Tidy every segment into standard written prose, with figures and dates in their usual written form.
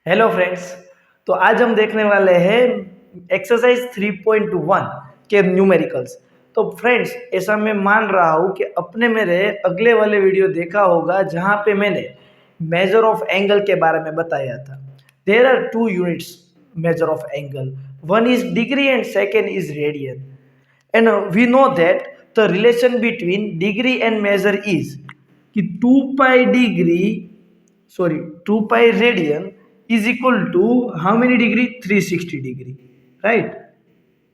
Hello friends. तो आज हम देखने वाले हैं एक्सरसाइज 3.1 के न्यूमेरिकल्स। तो फ्रेंड्स, ऐसा मैं मान रहा हूँ कि अपने मेरे अगले वाले वीडियो देखा होगा जहाँ पे मैंने मेजर ऑफ एंगल के बारे में बताया था। There are two units measure of angle, one is degree and second is radian. And we know that the relation between degree and measure is कि 2 pi radian is equal to how many degree, 360 degree, right.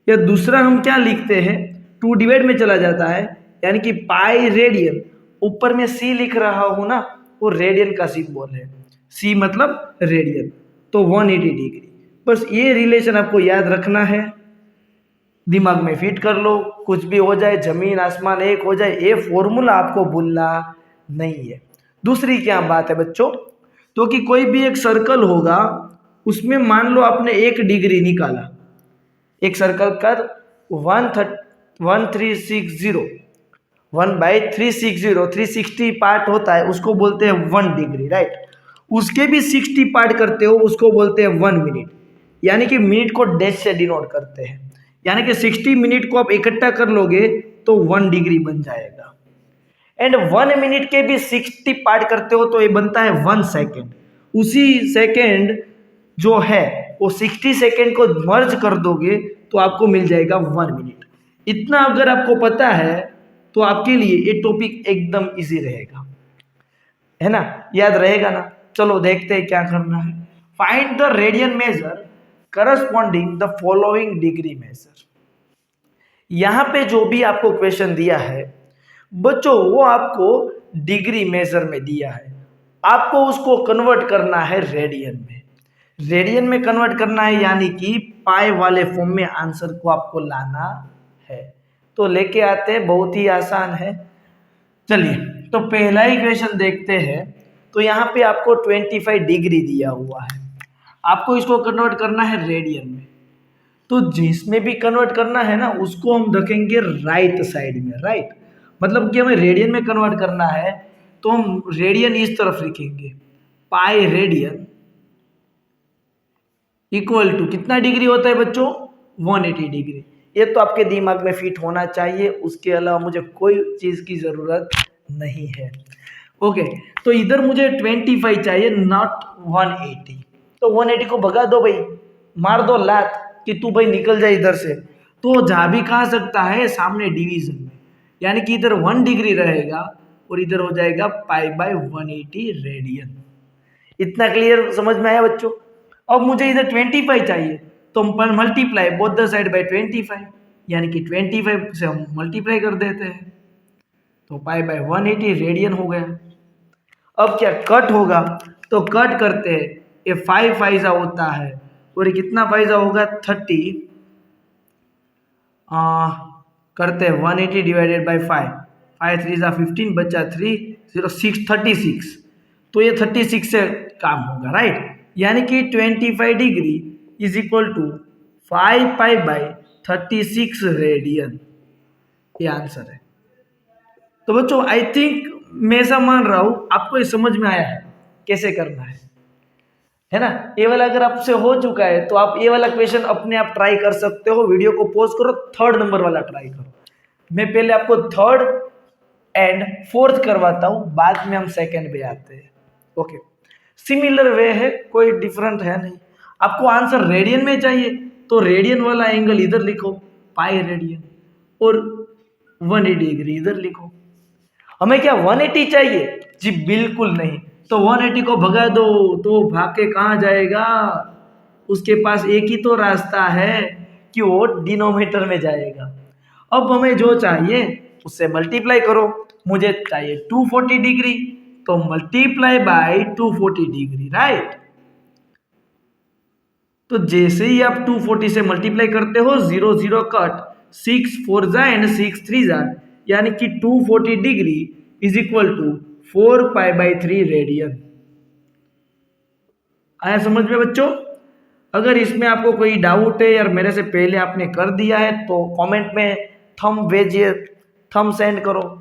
या दूसरा हम क्या लिखते हैं, 2 divide में चला जाता है, यानी कि पाई रेडियन, ऊपर में सी लिख रहा हूं ना, वो रेडियन का सिंबल है, सी मतलब रेडियन, तो 180 डिग्री। बस ये रिलेशन आपको याद रखना है, दिमाग में फिट कर लो, कुछ भी हो जाए, जमीन आसमान एक हो जाए, ये फॉर्मूला आपको भूलना नहीं है। दूसरी क्या बात है बच्चों, तो कि कोई भी एक सर्कल होगा, उसमें मान लो आपने 1 डिग्री निकाला, एक सर्कल का 1360 1/360 360 पार्ट होता है, उसको बोलते हैं 1 डिग्री, राइट। उसके भी 60 पार्ट करते हो, उसको बोलते हैं 1 मिनट, यानी कि मिनट को डैश से डिनोट करते हैं, यानी कि 60 मिनट को आप इकट्ठा कर लोगे तो 1 डिग्री बन जाएगा। एंड 1 मिनट के भी 60 पार्ट करते हो तो ये बनता है 1 सेकेंड। उसी सेकेंड जो है वो 60 सेकेंड को मर्ज कर दोगे तो आपको मिल जाएगा 1 मिनट। इतना अगर आपको पता है तो आपके लिए ये टॉपिक एकदम इजी रहेगा, है ना, याद रहेगा ना। चलो देखते हैं क्या करना है। Find the radian measure corresponding the following degree measure. यहां पे जो भी आपको क्वेश्चन दिया है बच्चों, वो आपको डिग्री मेजर में दिया है, आपको उसको कन्वर्ट करना है रेडियन में। रेडियन में कन्वर्ट करना है, यानी कि पाई वाले फॉर्म में आंसर को आपको लाना है। तो लेके आते हैं, बहुत ही आसान है। चलिए, तो पहला ही क्वेश्चन देखते हैं। तो यहाँ पे आपको 25 डिग्री दिया हुआ है, आपको इसको कन्वर्ट करना है रेडियन में। तो जिसमें भी कन्वर्ट करना है ना, उसको हम रखेंगे राइट साइड में, राइट। मतलब कि हमें रेडियन में कन्वर्ट करना है तो हम रेडियन इस तरफ लिखेंगे, पाई रेडियन इक्वल टू कितना डिग्री होता है बच्चों, 180 डिग्री। ये तो आपके दिमाग में फिट होना चाहिए, उसके अलावा मुझे कोई चीज की जरूरत नहीं है। ओके, तो इधर मुझे 25 चाहिए, नॉट 180। तो 180 को भगा दो भाई, मार दो लात कि तू भाई निकल जाए इधर से। तो जा भी कहा सकता है सामने डिवीजन में, यानी कि इधर 1 डिग्री रहेगा और इधर हो जाएगा पाई/180 रेडियन। इतना क्लियर समझ में आया बच्चों। अब मुझे इधर 25 चाहिए, तो multiply both the side by 25, यानी कि 25 से हम मल्टीप्लाई कर देते हैं, तो पाई/180 रेडियन हो गया। अब क्या कट होगा, तो कट करते हैं, ये 5 फाइजा होता है और ये कितना फाइजा होगा, 30 करते हैं 180 डिवाइडेड बाई 5, 5 3 जा 15, बचा 3 0 6 36। तो ये 36 से काम होगा, राइट। यानी कि 25 degree is equal to 5 pi by 36 radian, ये आंसर है। तो बच्चों, आई थिंक मैं ऐसा मान रहा हूं आपको ये समझ में आया है कैसे करना है ना। ये वाला अगर आपसे हो चुका है तो आप ये वाला क्वेश्चन अपने आप ट्राई कर सकते हो। वीडियो को पॉज करो, 3rd नंबर वाला ट्राई करो। मैं पहले आपको 3rd एंड 4th करवाता हूं, बाद में हम 2nd पे आते हैं। ओके, सिमिलर वे है, कोई डिफरेंट है नहीं। आपको आंसर रेडियन में चाहिए तो रेडियन वाला एंगल इधर लिखो, पाई रेडियन, और 180 डिग्री इधर लिखो। हमें क्या 180 चाहिए जी, बिल्कुल नहीं। तो 180 को भगा दो तो भाग के कहाँ जाएगा, उसके पास एक ही तो रास्ता है कि वो डिनोमिनेटर में जाएगा। अब हमें जो चाहिए उससे मल्टीप्लाई करो। मुझे चाहिए 240 डिग्री, तो मल्टीप्लाई बाय 240 डिग्री, राइट। तो जैसे ही आप 240 से मल्टीप्लाई करते हो, 0 0 कट, 6 4 जा एंड 6 3 जा, यानी कि 240 degree is equal to 4 pi radian. आया समझ में बच्चों। अगर इसमें आपको कोई डाउट है यार मेरे से पहले आपने कर दिया है, तो कमेंट में थंब भेजिए, थंब सेंड करो।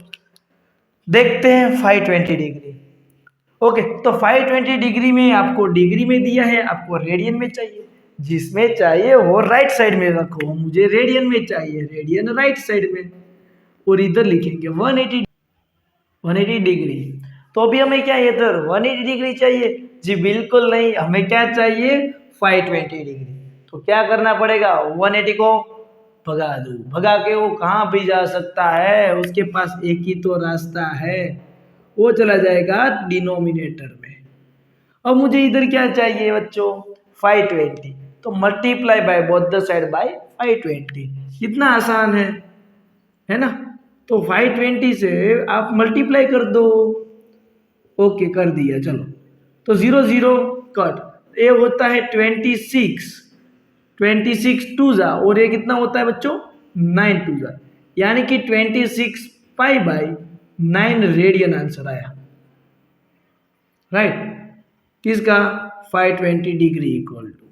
देखते हैं 520 डिग्री। ओके, तो 520 डिग्री में आपको डिग्री में दिया है, आपको रेडियन में चाहिए, जिसमें चाहिए वो राइट साइड में रखो, मुझे रेडियन में चाहिए, रेडियन राइट साइड में, और इधर लिखेंगे 180 डिग्री। तो अभी हमें क्या इधर 180 डिग्री चाहिए जी? बिल्कुल नहीं, हमें क्या चाहिए 520 डिग्री। तो क्या करना पड़ेगा, 180 को भगा दो, भगा के वो कहाँ भी जा सकता है, उसके पास एक ही तो रास्ता है, वो चला जाएगा डिनोमिनेटर में। अब मुझे इधर क्या चाहिए बच्चों, 520, तो multiply by both the side by 520, कितना आसान है ना? तो 520 से आप मल्टीप्लाई कर दो। ओके, कर दिया, चलो। तो 0 0 कट, ये होता है 26, 26 टू जा, और ये कितना होता है बच्चों, 9 टू जा, यानी कि 26 पाई बाई 9 रेडियन आंसर आया, राइट? किसका, 520 डिग्री इक्वल टू,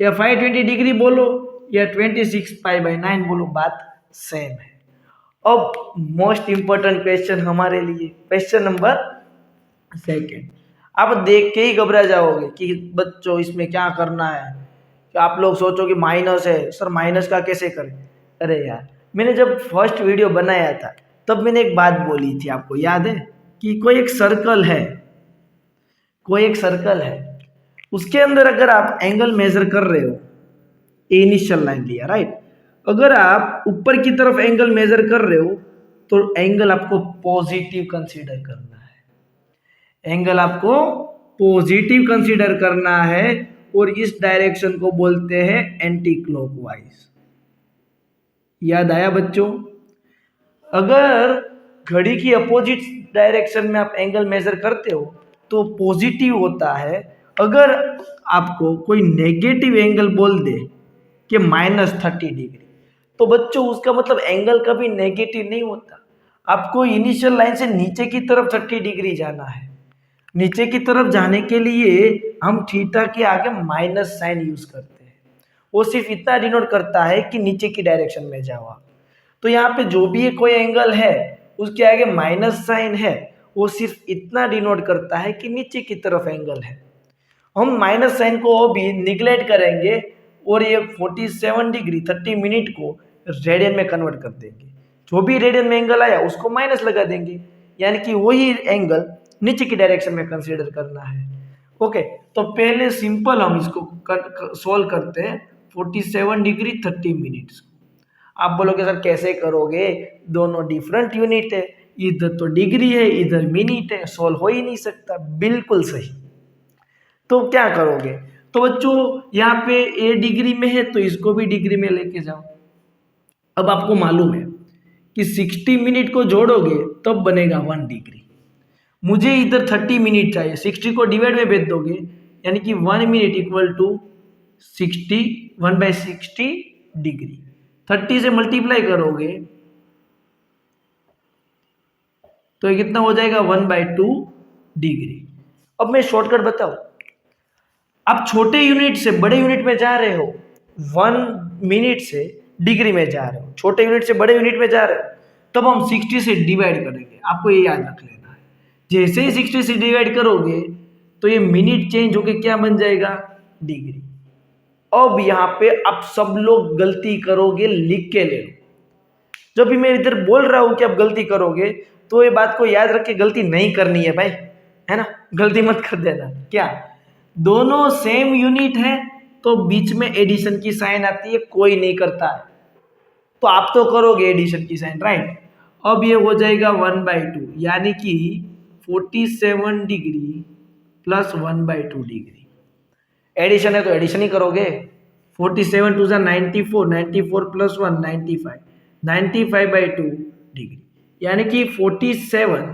या 520 डिग्री बोलो या 26 पाई बाई 9 बोलो, बात सेम है। अब मोस्ट इंपॉर्टेंट क्वेश्चन हमारे लिए, क्वेश्चन नंबर सेकेंड। आप देख के ही घबरा जाओगे कि बच्चों इसमें क्या करना है, कि आप लोग सोचोगे माइनस है सर, माइनस का कैसे करें? अरे यार, मैंने जब फर्स्ट वीडियो बनाया था तब मैंने एक बात बोली थी, आपको याद है? कि कोई एक सर्कल है, कोई एक सर्कल है, उसके अंदर अगर आप एंगल मेजर कर रहे हो, इनिशियल लाइन लिया, राइट? अगर आप ऊपर की तरफ एंगल मेजर कर रहे हो तो एंगल आपको पॉजिटिव कंसीडर करना है, एंगल आपको पॉजिटिव कंसीडर करना है, और इस डायरेक्शन को बोलते हैं एंटी क्लॉकवाइज। याद आया बच्चों? अगर घड़ी की अपोजिट डायरेक्शन में आप एंगल मेजर करते हो तो पॉजिटिव होता है। अगर आपको कोई नेगेटिव एंगल बोल दे कि -30 डिग्री, तो बच्चों उसका मतलब एंगल कभी नेगेटिव नहीं होता। आपको इनिशियल लाइन से नीचे की तरफ 30 डिग्री जाना है। नीचे की तरफ जाने के लिए हम थीटा के आगे माइनस साइन यूज करते हैं, वो सिर्फ इतना डिनोट करता है कि नीचे की डायरेक्शन में जाओ आप। तो यहाँ पे जो भी कोई एंगल है उसके आगे माइनस साइन है, वो सिर्फ इतना डिनोट करता है कि नीचे की तरफ एंगल है। हम माइनस साइन को भी निगलेक्ट करेंगे और ये 47 डिग्री 30 मिनट को रेडियन में कन्वर्ट कर देंगे। जो भी रेडियन में एंगल आया उसको माइनस लगा देंगे, यानी कि वही एंगल नीचे की डायरेक्शन में कंसीडर करना है। ओके, तो पहले सिंपल हम इसको सोल्व करते हैं 47 डिग्री 30 मिनट्स को। आप बोलोगे सर कैसे करोगे, दोनों डिफरेंट यूनिट है, इधर तो डिग्री है इधर मिनट है, सोल्व हो ही नहीं सकता। बिल्कुल सही। तो क्या करोगे, तो बच्चों यहाँ पे ए डिग्री में है तो इसको भी डिग्री में लेके जाओ। अब आपको मालूम है कि 60 मिनट को जोड़ोगे तब बनेगा 1 डिग्री। मुझे इधर 30 मिनट चाहिए, 60 को डिवाइड में भेज दोगे, यानी कि 1 मिनट इक्वल टू 60, 1/60 डिग्री। 30 से मल्टीप्लाई करोगे तो ये कितना हो जाएगा, 1/2 डिग्री। अब मैं शॉर्टकट बताऊं, आप छोटे यूनिट से बड़े यूनिट में जा रहे हो, 1 मिनट से डिग्री में जा रहे हो, छोटे यूनिट से बड़े यूनिट में जा रहे हो, तब हम 60 से डिवाइड करेंगे। आपको ये याद रख लेना है, जैसे ही 60 से डिवाइड करोगे तो ये मिनट चेंज होके क्या बन जाएगा, डिग्री। अब यहाँ पे आप सब लोग गलती करोगे, लिख के ले लो। जब भी मैं इधर बोल रहा हूं कि आप गलती करोगे तो ये बात को याद रख के गलती नहीं करनी है भाई, है ना? गलती मत कर देना। क्या दोनों सेम यूनिट है तो बीच में एडिशन की साइन आती है, कोई नहीं करता है, तो आप तो करोगे एडिशन की साइन, राइट? अब ये हो जाएगा 1/2, यानी कि 47 डिग्री प्लस 1/2 डिग्री। एडिशन है तो एडिशन ही करोगे। 47 टू 94, 94 प्लस 1 95, 95/2 डिग्री, यानी कि 47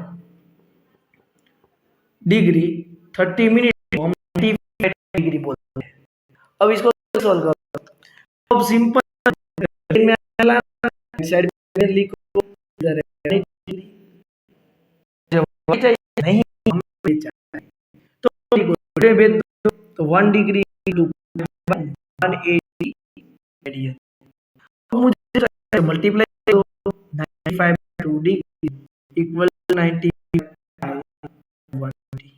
डिग्री 30 मिनट को हम 95 डिग्री बोलते हैं। अब इसको सॉल्व करो। अब सिंपल साइड में लिखो, इधर चाहिए नहीं हमें चाहिए तो भेज दो, तो 1 डिग्री टू 180 रेडियन। मुझे मल्टीप्लाई करो 95/2 डिग्री इक्वल 95/180,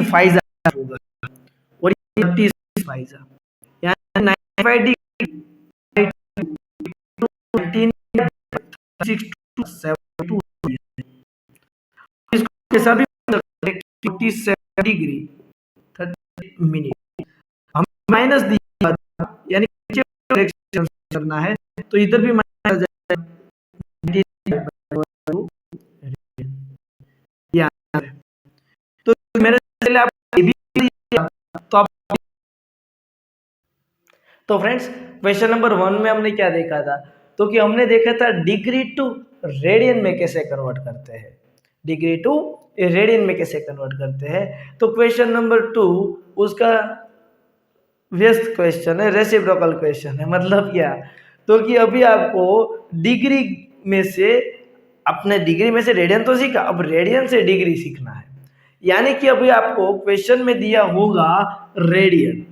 3 फाइजा होगा और 36 फाइजा, यानी 95 डिग्री 7 इसको कैसा भी 57 डिग्री 30 मिनट हम माइनस दिया, यानी करना है तो इधर भी माइनस तो मेरे पहले आप तो आप तो फ्रेंड्स क्वेश्चन नंबर 1 में हमने क्या देखा था, तो कि हमने देखा था डिग्री टू रेडियन में कैसे कन्वर्ट करते हैं, डिग्री टू रेडियन में कैसे कन्वर्ट करते हैं। तो क्वेश्चन नंबर 2 उसका व्यस्त क्वेश्चन है, रेसिप्रोकल क्वेश्चन है। मतलब क्या, तो कि अभी आपको डिग्री में से अपने डिग्री में से रेडियन तो सीखा, अब रेडियन से डिग्री सीखना है। यानी कि अभी आपको क्वेश्चन में दिया होगा रेडियन,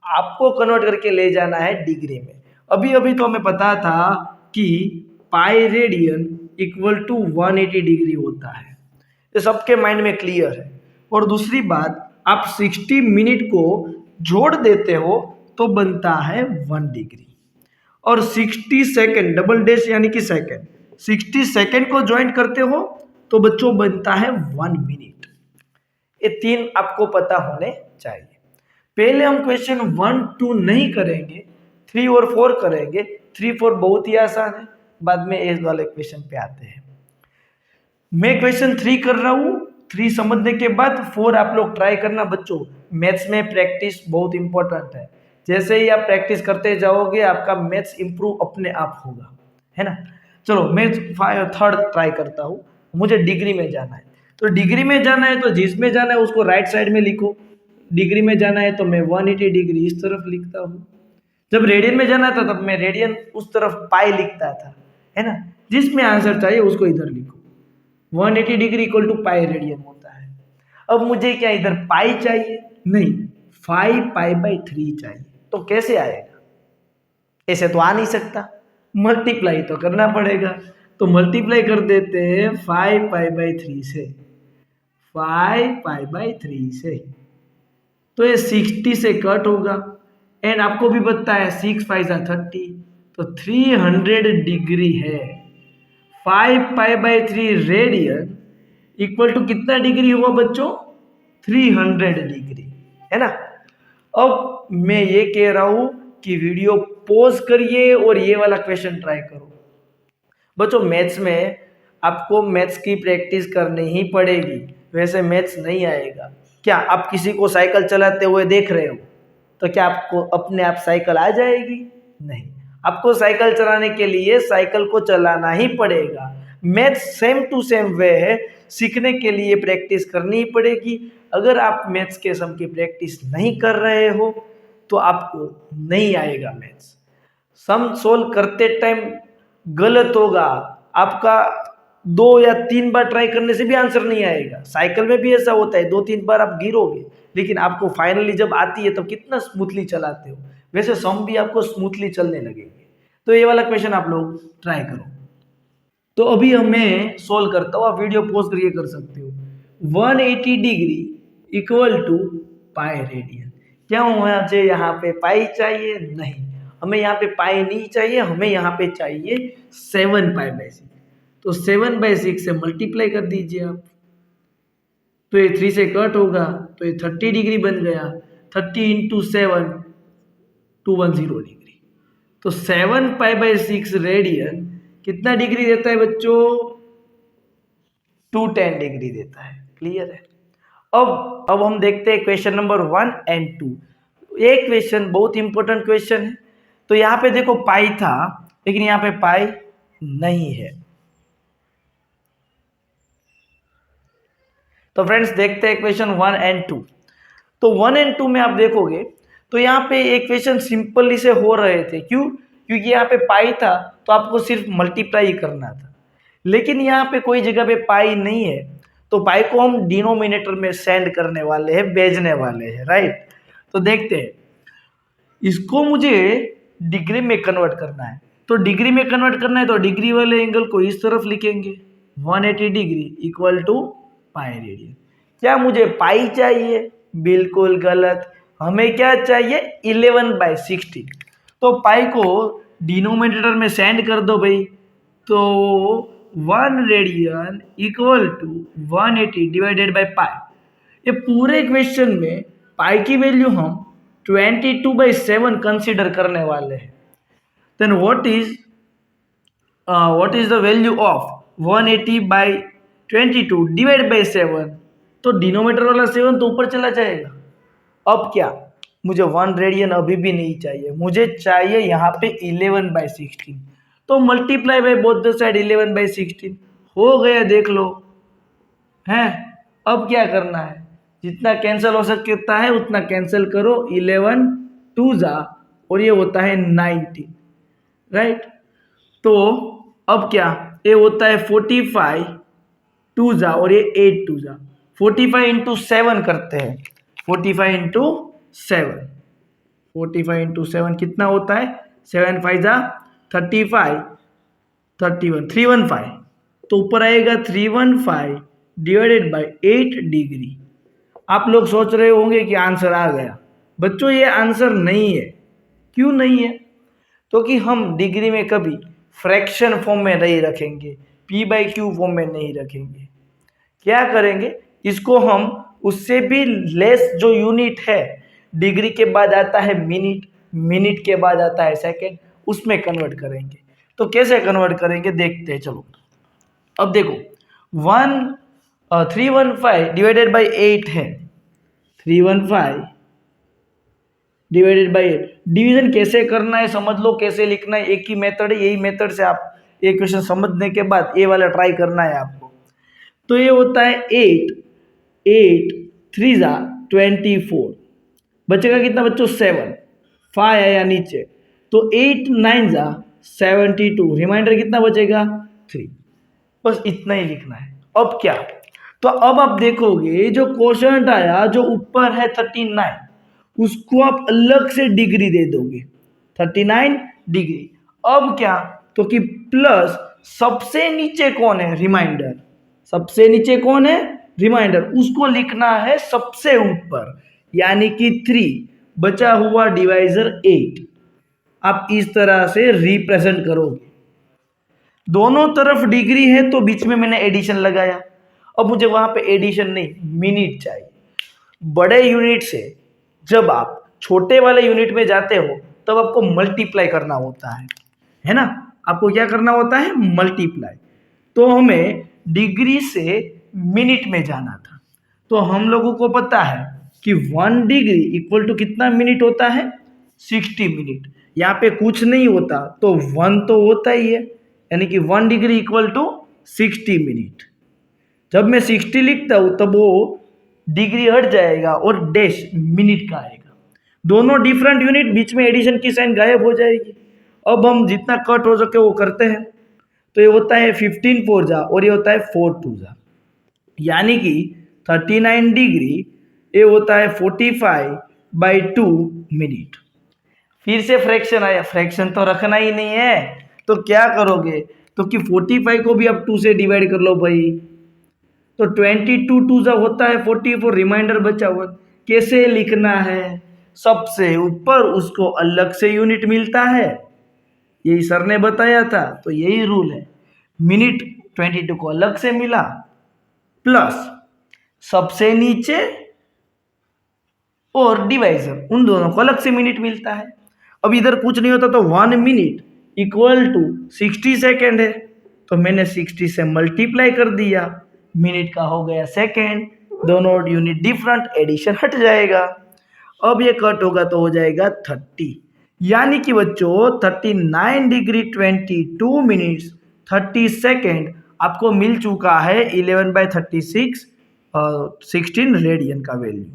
आपको कन्वर्ट करके ले जाना है डिग्री में। अभी अभी तो हमें पता था कि pi radian equal to 180 degree होता है, ये सबके माइंड में क्लियर है। और दूसरी बात, आप 60 मिनट को जोड़ देते हो तो बनता है 1 डिग्री, और 60 सेकेंड डबल डैश यानी कि सेकेंड, 60 सेकेंड को ज्वाइन करते हो तो बच्चों बनता है 1 मिनट। ये 3 आपको पता होने चाहिए। पहले हम क्वेश्चन 1 2 नहीं करेंगे, 3 और 4 करेंगे। 3 4 बहुत ही आसान है, बाद में इस वाले क्वेश्चन पे आते हैं। मैं क्वेश्चन 3 कर रहा हूँ, 3 समझने के बाद 4 आप लोग ट्राई करना। बच्चों मैथ्स में प्रैक्टिस बहुत इंपॉर्टेंट है, जैसे ही आप प्रैक्टिस करते जाओगे आपका मैथ्स इंप्रूव अपने आप होगा, है ना। चलो मैं 3rd ट्राई करता हूँ। मुझे डिग्री में जाना है, तो डिग्री में जाना है तो जिसमें जाना है उसको राइट साइड में लिखो। डिग्री में जाना है तो मैं 180 डिग्री इस तरफ लिखता हूँ। जब रेडियन में जाना था तब मैं रेडियन उस तरफ पाई लिखता था, है ना। जिसमें आंसर चाहिए उसको इधर लिखो। 180 degree equal to pi radian होता है। अब मुझे क्या इधर पाई चाहिए? नहीं, 5 पाई बाई 3 चाहिए। तो कैसे आएगा? ऐसे तो आ नहीं सकता, मल्टीप्लाई तो करना पड़ेगा। तो मल्टीप्लाई कर देते हैं 5 पाई बाई 3 से, 5 पाई बाई 3 से, तो ये 60 से कट होगा। एंड आपको भी पता है 6 5 30, तो 300 डिग्री है। 5 pi by 3 radian equal to कितना डिग्री हुआ बच्चों? 300 डिग्री, है ना। अब मैं ये कह रहा हूं कि वीडियो पॉज करिए और ये वाला क्वेश्चन ट्राई करो। बच्चों मैथ्स में आपको मैथ्स की प्रैक्टिस करनी ही पड़ेगी, वैसे मैथ्स नहीं आएगा। क्या आप किसी को साइकिल चलाते हुए देख रहे हो, तो क्या आपको अपने आप साइकिल आ जाएगी? नहीं, आपको साइकिल चलाने के लिए साइकिल को चलाना ही पड़ेगा। Maths same to same way है, सीखने के लिए प्रैक्टिस करनी ही पड़ेगी। अगर आप मैथ्स के सम की प्रैक्टिस नहीं कर रहे हो तो आपको नहीं आएगा मैथ्स। सम सोल्व करते टाइम गलत होगा, आपका 2 या 3 बार ट्राई करने से भी आंसर नहीं आएगा। साइकिल में भी ऐसा होता है, 2-3 बार आप गिरोगे, लेकिन आपको फाइनली जब आती है तो कितना स्मूथली चलाते हो। वैसे सम भी आपको स्मूथली चलने लगेंगे। तो ये वाला क्वेश्चन आप लोग ट्राई करो। तो अभी मैं सोल्व करता हूँ, आप वीडियो पॉज करके कर सकते हो। 180 degree equal to pi radian. क्या मुझे यहाँ पे पाई चाहिए? नहीं, हमें यहाँ पे पाई नहीं चाहिए, हमें यहाँ पे चाहिए 7 पाई बाई 6। तो 7 बाई 6 से मल्टीप्लाई कर दीजिए आप, तो ये 3 से कट होगा, तो ये 30 डिग्री बन गया। 30 इंटू 7 210 डिग्री। तो 7 पाई बाई 6 रेडियन कितना डिग्री देता है बच्चों? 210 डिग्री देता है। क्लियर है। अब हम देखते हैं क्वेश्चन नंबर 1 एंड 2। एक क्वेश्चन बहुत इंपॉर्टेंट क्वेश्चन है। तो यहाँ पे देखो पाई था, लेकिन यहाँ पे पाई नहीं है। तो फ्रेंड्स देखते हैं क्वेश्चन 1 एंड 2। तो 1 एंड 2 में आप देखोगे तो यहाँ पे एक क्वेश्चन सिंपली से हो रहे थे। क्यों? क्योंकि यहाँ पे पाई था तो आपको सिर्फ मल्टीप्लाई करना था, लेकिन यहाँ पे कोई जगह पे पाई नहीं है, तो पाई को हम डिनोमिनेटर में सेंड करने वाले हैं, भेजने वाले हैं, राइट। तो देखते हैं, इसको मुझे डिग्री में कन्वर्ट करना है। तो डिग्री में कन्वर्ट करना है तो डिग्री वाले एंगल को इस तरफ लिखेंगे, 180 degree equal to pi radian. क्या मुझे पाई चाहिए? बिल्कुल गलत। हमें क्या चाहिए? 11/16। तो पाई को डिनोमिनेटर में सेंड कर दो भाई। तो 1 radian equal to 180 divided by pi. ये पूरे क्वेश्चन में पाई की वैल्यू हम 22/7 कंसीडर करने वाले हैं। Then what is the value of 180/22 divide by 7? तो डिनोमीटर वाला 7 तो ऊपर चला जाएगा। अब क्या, मुझे 1 रेडियन अभी भी नहीं चाहिए, मुझे चाहिए यहाँ पे 11/16। तो multiply by both the side 11/16 हो गया, देख लो हैं। अब क्या करना है, जितना कैंसिल हो सकता है उतना कैंसिल करो। 11 2 जा और ये होता है 19, राइट। तो अब क्या, ये होता है 45 2 जा और ये 8 2 जा। 45 इंटू 7 करते हैं। 45 इंटू 7, 45 इंटू 7 कितना होता है? 7 5 जा 35, 31 315। तो ऊपर आएगा 315 डिवाइडेड बाई 8 डिग्री। आप लोग सोच रहे होंगे कि आंसर आ गया। बच्चों ये आंसर नहीं है। क्यों नहीं है? क्योंकि हम डिग्री में कभी फ्रैक्शन फॉर्म में नहीं रखेंगे, p/q फॉर्म में नहीं रखेंगे। क्या करेंगे, इसको हम उससे भी लेस जो यूनिट है, डिग्री के बाद आता है मिनट, मिनट के बाद आता है सेकंड, उसमें कन्वर्ट करेंगे। तो कैसे कन्वर्ट करेंगे देखते हैं। चलो अब देखो 315 डिवाइडेड बाई 8 है। 315 डिवाइडेड बाई 8 डिवीजन कैसे करना है समझ लो, कैसे लिखना है, एक ही मेथड है। यही मेथड से आप ये क्वेश्चन समझने के बाद ये वाला ट्राई करना है आपको। तो ये होता है 8 8 3 जा 24, बचेगा कितना बच्चों? 7, 5 आया नीचे, तो 8 9 जा 72, रिमाइंडर कितना बचेगा? 3। बस इतना ही लिखना है। अब क्या, तो अब आप देखोगे जो क्वोशंट आया जो ऊपर है 39, उसको आप अलग से डिग्री दे दोगे 39 डिग्री। अब क्या, तो कि प्लस सबसे नीचे कौन है? रिमाइंडर। सबसे नीचे कौन है? रिमाइंडर। उसको लिखना है सबसे ऊपर, यानी कि 3, बचा हुआ डिवाइजर 8। आप इस तरह से रिप्रेजेंट करोगे। दोनों तरफ डिग्री है तो बीच में मैंने एडिशन लगाया। अब मुझे वहां पे एडिशन नहीं, मिनट चाहिए। बड़े यूनिट से जब आप छोटे वाले यूनिट में जाते हो तब आपको मल्टीप्लाई करना होता है ना। आपको क्या करना होता है? मल्टीप्लाई। तो हमें डिग्री से मिनट में जाना था। तो हम लोगों को पता है कि 1 डिग्री इक्वल टू कितना मिनट होता है? 60 मिनट। यहाँ पे कुछ नहीं होता तो 1 तो होता ही है, यानी कि 1 डिग्री इक्वल टू 60 मिनट। जब मैं 60 लिखता हूं तब वो डिग्री हट जाएगा और डैश मिनट का आएगा। दोनों डिफरेंट यूनिट, बीच में एडिशन की साइन गायब हो जाएगी। अब हम जितना कट हो सके वो करते हैं। तो ये होता है 15 4 जा और ये होता है 4 2 जा, यानी कि 39 डिग्री ये होता है 45/2 मिनट। फिर से फ्रैक्शन आया, फ्रैक्शन तो रखना ही नहीं है तो क्या करोगे, तो कि 45 को भी आप 2 से डिवाइड कर लो भाई। तो 22 2 जा होता है 44, रिमाइंडर बचा हुआ। कैसे लिखना है? सबसे ऊपर उसको अलग से यूनिट मिलता है, यही सर ने बताया था। तो यही रूल है, मिनट 22 को अलग से मिला, प्लस सबसे नीचे और डिवाइजर उन दोनों को अलग से मिनट मिलता है। अब इधर कुछ नहीं होता तो 1 मिनट इक्वल टू 60 सेकेंड है, तो मैंने 60 से मल्टीप्लाई कर दिया, मिनट का हो गया सेकेंड। दोनों यूनिट डिफरेंट, एडिशन हट जाएगा। अब ये कट होगा तो हो जाएगा 30, यानी कि बच्चों 39 डिग्री 22 मिनट्स 30 सेकेंड आपको मिल चुका है 11/36 16 रेडियन का वैल्यू।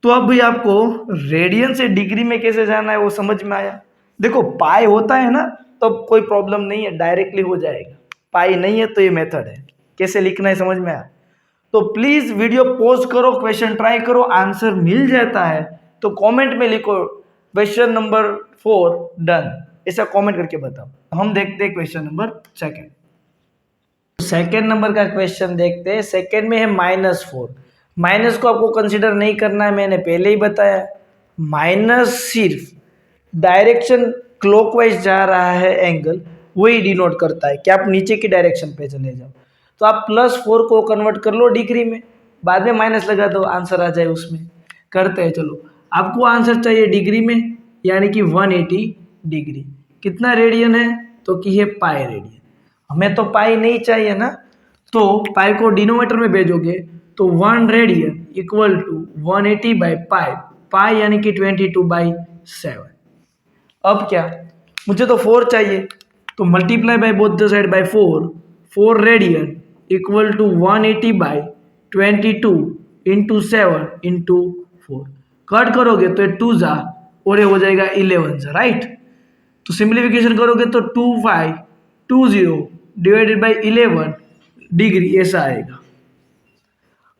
तो अब भी आपको रेडियन से डिग्री में कैसे जाना है वो समझ में आया। देखो पाई होता है ना तब तो कोई प्रॉब्लम नहीं है, डायरेक्टली हो जाएगा। पाई नहीं है तो ये मेथड है, कैसे लिखना है समझ में आया। तो प्लीज वीडियो पॉज करो, क्वेश्चन ट्राई करो, आंसर मिल जाता है तो कमेंट में लिखो क्वेश्चन नंबर 4 डन, ऐसा कमेंट करके बताओ। हम देखते हैं क्वेश्चन नंबर 2। सेकेंड नंबर का क्वेश्चन देखते हैं। सेकेंड में है -4। माइनस को आपको कंसिडर नहीं करना है, मैंने पहले ही बताया। माइनस सिर्फ डायरेक्शन क्लॉकवाइज जा रहा है एंगल, वही डिनोट करता है कि आप नीचे की डायरेक्शन पे चले जाओ। तो आप +4 को कन्वर्ट कर लो डिग्री में, बाद में माइनस लगा दो, आंसर आ जाए उसमें। करते हैं, चलो। आपको आंसर चाहिए डिग्री में, यानी कि 180 डिग्री। कितना रेडियन है? तो कि है पाई रेडियन। हमें तो पाई नहीं चाहिए ना, तो पाई को डिनोमीटर में भेजोगे तो 1 radian equal to 180 by pi, pi यानी कि 22/7। अब क्या, मुझे तो 4 चाहिए, तो multiply by both the side by 4 radian equal to 180 by 22 into 7 into 4। Cut करोगे तो 2 जा और ये हो जाएगा 11 जा, राइट। तो सिंप्लीफिकेशन करोगे तो 2520 डिवाइडेड बाई 11 डिग्री, ऐसा आएगा।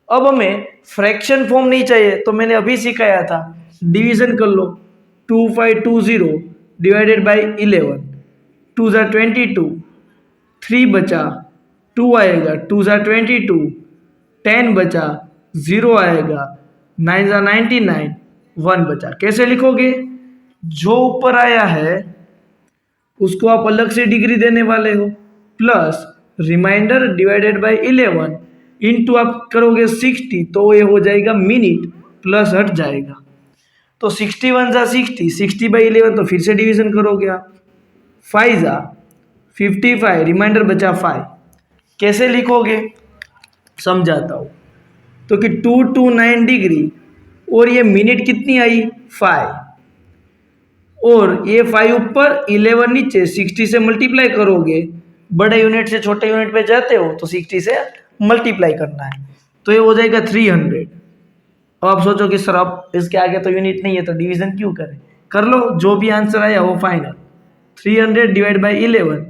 अब हमें फ्रैक्शन फॉर्म नहीं चाहिए, तो मैंने अभी सिखाया था, डिवीजन कर लो। 2520 डिवाइडेड बाई 11, 2 जा 22, 3 बचा 2 आएगा, 2 जा 22, 10 बचा 0 आएगा, 9 जा 99, 1 बचा। कैसे लिखोगे? जो ऊपर आया है उसको आप अलग से डिग्री देने वाले हो, plus remainder divided by 11 into आप करोगे 60, तो ये हो जाएगा मिनट, प्लस हट जाएगा। तो 61 जा 60, 60/11, तो फिर से डिवीजन करोगे आप। 5 जा 55, रिमाइंडर बचा 5। कैसे लिखोगे समझाता हूँ। तो कि 229 डिग्री और ये मिनट कितनी आई 5, और ये 5 ऊपर 11 नीचे, 60 से मल्टीप्लाई करोगे। बड़े यूनिट से छोटे यूनिट पे जाते हो तो 60 से मल्टीप्लाई करना है, तो ये हो जाएगा 300। अब आप सोचो कि सर अब इसके आगे तो यूनिट नहीं है तो डिवीजन क्यों करें? कर लो, जो भी आंसर आया वो फाइनल। 300 डिवाइड बाई 11,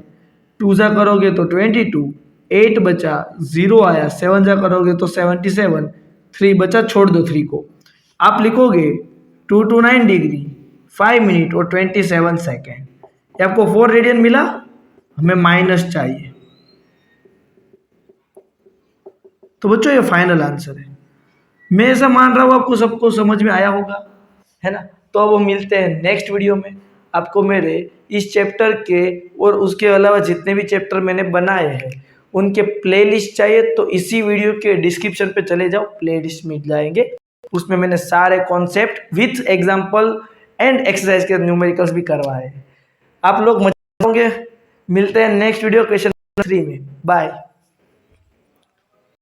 2 जा करोगे तो 22, 8 बचा, 0 आया, 7 जा करोगे तो 77, 3 बचा, छोड़ दो 3 को। आप लिखोगे 229 डिग्री 5 मिनट और 27 सेकेंड। ये आपको 4 रेडियन मिला, हमें माइनस चाहिए। तो बच्चों ये फाइनल आंसर है। मैं ऐसा मान रहा हूँ आपको सबको समझ में आया होगा, है ना। तो अब हम मिलते हैं नेक्स्ट वीडियो में। आपको मेरे इस चैप्टर के और उसके अलावा जितने भी चैप्टर मैंने बनाए हैं उनके प्लेलिस्ट चाहिए तो इसी वीडियो के डिस्क्रिप्शन पे चले जाओ, प्लेलिस्ट मिल जाएंगे। उसमें मैंने सारे concept with example and exercise के न्यूमेरिकल्स भी करवाए हैं। आप लोग मजा होंगे। मिलते हैं नेक्स्ट वीडियो क्वेश्चन 3 में। बाय।